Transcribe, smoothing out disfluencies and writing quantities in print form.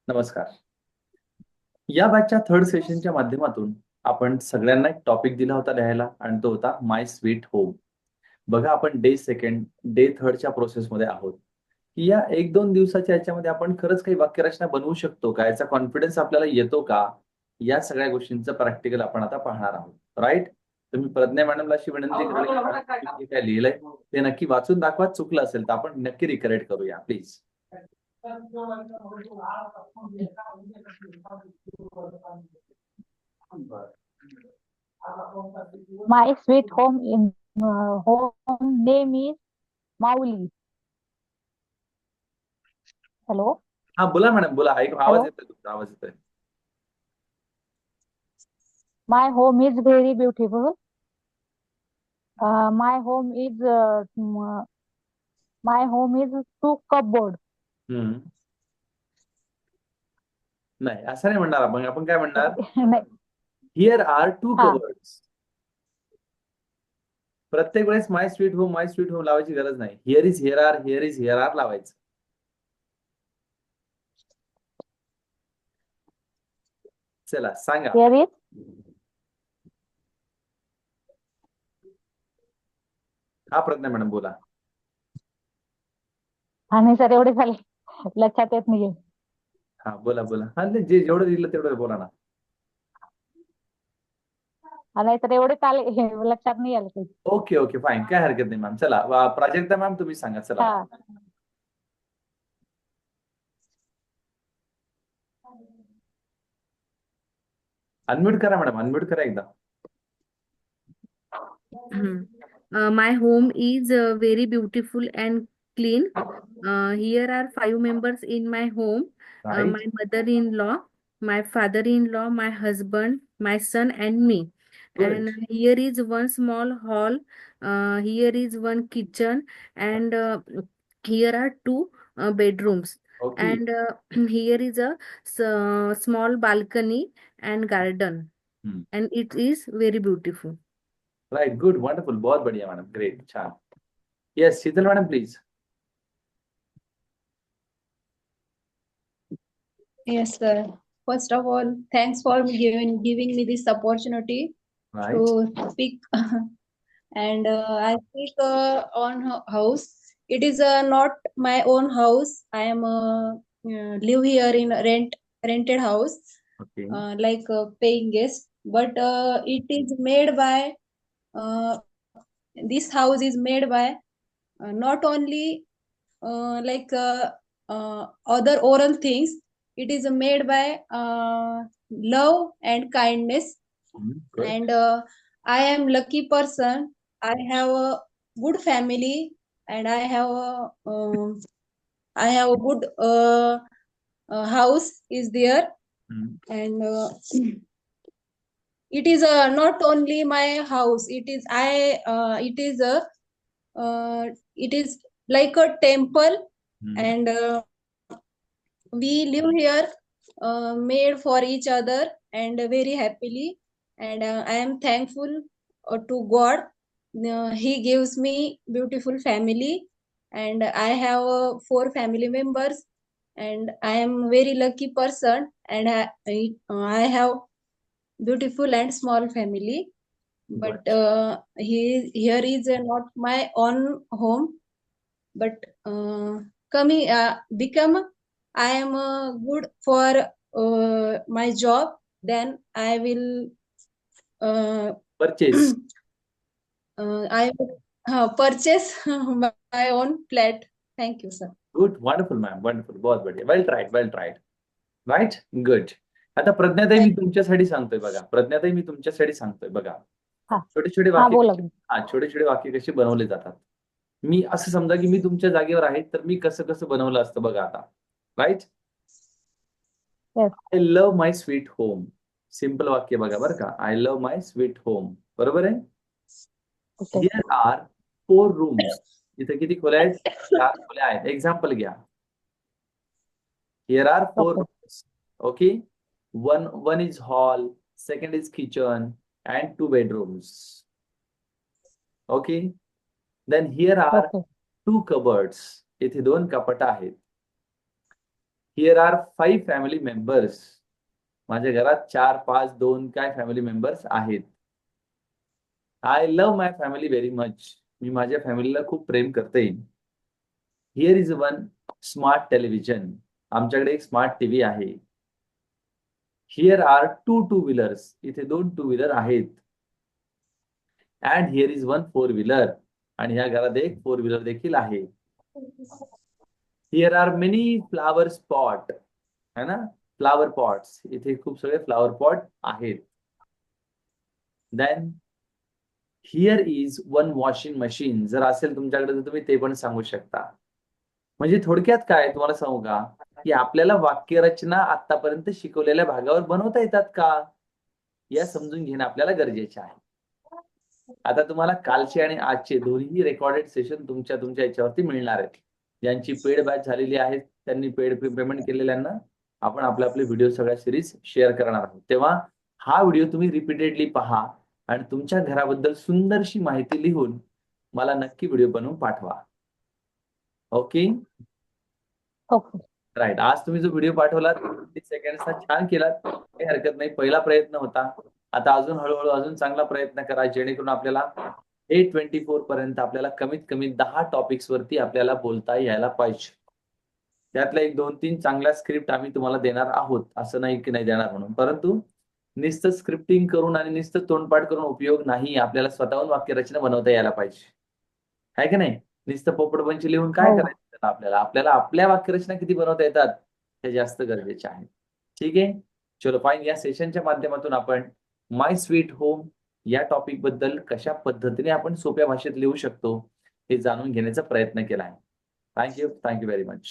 नमस्कार. या बॅचच्या थर्ड सेशनच्या माध्यमातून आपण सगळ्यांना एक टॉपिक दिला होता लिहायला आणि तो होता माय स्वीट होम. बघा आपण डे थर्डच्या प्रोसेसमध्ये आहोत. की या 1-2 दिवसाच्या याच्यामध्ये आपण खरंच काही वाक्यरचना बनवू शकतो का? याचा कॉन्फिडन्स आपल्याला येतो का? या सगळ्या गोष्टींचं प्रॅक्टिकल आपण आता पाहणार आहोत. राइट? तुम्ही प्रज्ञा मॅडमला अशी विनंती करेल की मॅडम तुम्ही जे काय लिहिलंय ते नक्की वाचून दाखवा. चुकलं असेल तर आपण नक्की रिकरेक्ट करूया please. My sweet home in home name is Mauli. Hello, हा बोला मॅडम बोला. आवाज hello. येतोय तुमचा आवाज येतोय. My home is very beautiful. My home is my home is two cupboard. हम्म. नाही असं नाही म्हणणार आपण. आपण काय म्हणणार? नाही, हिअर आर टू हा कवर्ड्स. प्रत्येक वेळेस माय स्वीट होम लावायची गरज नाही. हिअर इज हिअर आर लावायचं. चला सांगा. here is हा प्रज्ञा मॅडम बोला. आणि सर एवढे झाले लक्षात येत नाहीये. हा बोला बोला. हा नाही, जे जेवढं दिलं तेवढं बोला ना. नाही तर एवढे आले हे लक्षात नाही आलं काही. ओके ओके फाईन काय हरकत नाही मॅम. चला प्राजक्ता मॅम तुम्ही सांगा चला. हा अनम्यूट करा मॅडम. अनम्यूट करा एकदा. My home is very beautiful and clean. Here are 5 members in my home. Right. My mother-in-law, my father-in-law, my husband, my son, and me. Good. And here is one small hall. Here is one kitchen, and here are two bedrooms. Okay. And here is a small balcony and garden, and it is very beautiful. Right good wonderful बहुत बढ़िया madam. Great छान. Yes Sheetal madam please. Yes, sir. First of all, thanks for giving me this opportunity right. to speak. And I speak on house. It is not my own house. I am live here in rented house, okay. like paying guest. But it is made by this house is made by not only like other oral things. It is made by love and kindness. Good. And I am lucky person. I have a good family, and I have a good house is there. And it is not only my house. It is like a temple. And we live here made for each other and very happily. And I am thankful to God. He gives me beautiful family, and I have 4 family members, and I am very lucky person. And I have beautiful and small family. But here is not my own home. But coming become I am good for my job, then I will purchase. I will purchase my own flat. Thank you, sir. Good wonderful ma'am wonderful बहुत बढ़िया. Well tried well tried. Right good. आता प्रज्ञाताई मी तुमच्यासाठी सांगतोय बघा. प्रज्ञाताई मी तुमच्यासाठी सांगतोय बघा. हा छोटे छोटे हा वाक्य बोला. छोटे छोटे वाक्य कसे बनवले जातात. मी असं समजा की मी तुमच्या जागेवर आहे तर मी कसं कसं बनवलं असतं बघा आता. Right. Yes. I love my sweet home. Simple वाक्य बघा बरं का. I love my sweet home. बरोबर आहे. Okay. Here are 4 rooms. इथे किती खोल्या आहेत? 4 खोल्या आहेत. एक्झाम्पल घ्या. Here are 4 Okay. Rooms. Okay. One is hall, second is kitchen, and 2 bedrooms. Okay. Then here are Okay. 2 cupboards. इथे 2 कपाट आहेत. Here are 5 family members. माझ्या घरात 4, 5, 2 काय फॅमिली मेंबर्स आहेत. I love my family very much. मी माझ्या फॅमिलीला खूप प्रेम करते. Here is one smart television. आमच्याकडे एक स्मार्ट टीव्ही आहे. Here are 2 two wheelers. इथे 2 टू व्हीलर आहेत. And here is one 4 wheeler. आणि ह्या घरात एक 4 व्हीलर देखील आहे. Here are many flower spot. है ना, फ्लावर पॉट्स. इथे खूप सगळे फ्लावर पॉट आहेत. Then here is one washing machine. जर असेल तुमच्याकडे तर तुम्ही ते पण सांगू शकता. म्हणजे थोडक्यात काय तुम्हाला सांगू का, की आपल्याला वाक्यरचना आतापर्यंत शिकवलेल्या भागावर बनवता येतात का, या समजून घेणं आपल्याला गरजेचे आहे. आता तुम्हाला कालचे आणि आजचे दोन्ही रेकॉर्डेड सेशन तुमच्या याच्यावरती मिळणार आहेत. ज्यांची पेड बॅच झालेली आहे त्यांनी पेड पेमेंट केलेल्यांना आपण आपले व्हिडिओ सगळ्या सिरीज शेअर करणार आहोत. तेव्हा हा व्हिडिओ तुम्ही रिपीटेडली पहा आणि तुमच्या घराबद्दल सुंदरशी माहिती लिहून मला नक्की व्हिडिओ बनवून पाठवा. Okay, okay. राईट. आज तुम्ही जो व्हिडिओ पाठवला 30 सेकंडचा छान केलात, काही हरकत नाही. पहिला प्रयत्न होता. आता अजून हळूहळू अजून चांगला प्रयत्न करा, जेणेकरून आपल्याला 824 पर्यंत आपल्याला कमीत कमी 10 टॉपिक्स वरती आपल्याला बोलता यायला पाहिजे. त्यातल्या एक 2-3 चांगल्या स्क्रिप्ट आम्ही तुम्हाला देणार आहोत. असं नाही की नाही देणार म्हणून, परंतु नुसतं स्क्रिप्टिंग करून आणि नुसतं तोंडपाठ करून उपयोग नाही. आपल्याला स्वतःहून वाक्यरचना बनवता यायला पाहिजे, आहे की नाही. नुसतं पोपटपंची लिहून काय हो. करायचं त्याला. आपल्याला आपल्या वाक्यरचना किती बनवता येतात हे जास्त गरजेचे आहे. ठीक आहे, चलो फाईन. या सेशनच्या माध्यमातून आपण माय स्वीट होम या टॉपिक बद्दल कशा पद्धतीने आपण सोप्या भाषेत लिहू शकतो हे जाणून घेण्याचा प्रयत्न केला आहे. Thank you very much.